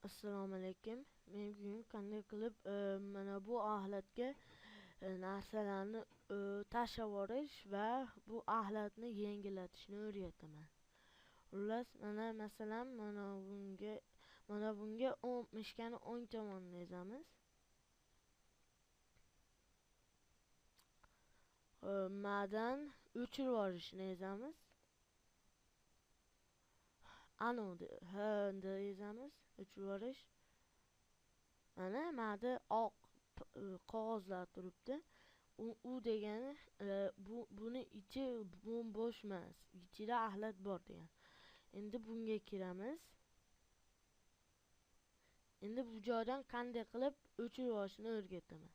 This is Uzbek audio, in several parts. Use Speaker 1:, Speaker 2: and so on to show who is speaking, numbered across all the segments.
Speaker 1: Assalomu alaykum. Men bugun qanday qilib mana bu axlatga narsalarni tashlab yuborish va bu axlatni yengillatishni o'rgataman. Xullas, masalan, mana bunga mishkani o'ng tomonini ezamiz. Madan o'chirib yuborishni ezamiz. Anodi ezamiz, o'chirib yuborish. Mana mada oq qog'ozlar turibdi. U degani buni ichi bo'sh emas, ichida axlat bor degan. Endi bunga kiramiz. Endi bu joydan qanday qilib o'chirib yuborishni o'rgataman.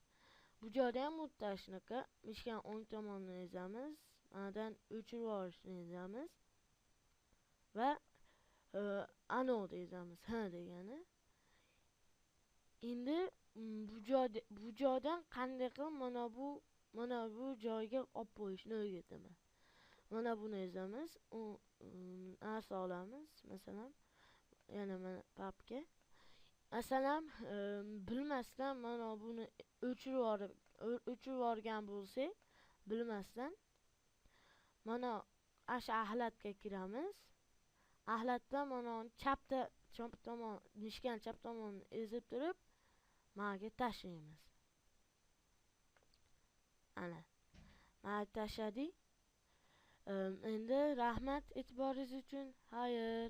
Speaker 1: Bu joyda ham xuddi shunaqa mishkan o'ng tomonini ezamiz. Manadan o'chirib yuborishni ezamiz va anod ezamiz. Degani. Endi bu joydan qanday qilib mana bu joyga olib qo'yishni o'rgataman. Mana buni ezamiz. Narsa olamiz, masalan, yana mana papka. Masalan, bilmasdan mana buni o'chirib yuborgan bo'lsak, bilmasdan mana asha axlatga kiramiz. Axlatdan mana chap tomon, nishkan chap tomonini ezib turib, maga tashlaymiz. Ana. Maga tashladik. Endi rahmat e'tiboringiz uchun. Xayr.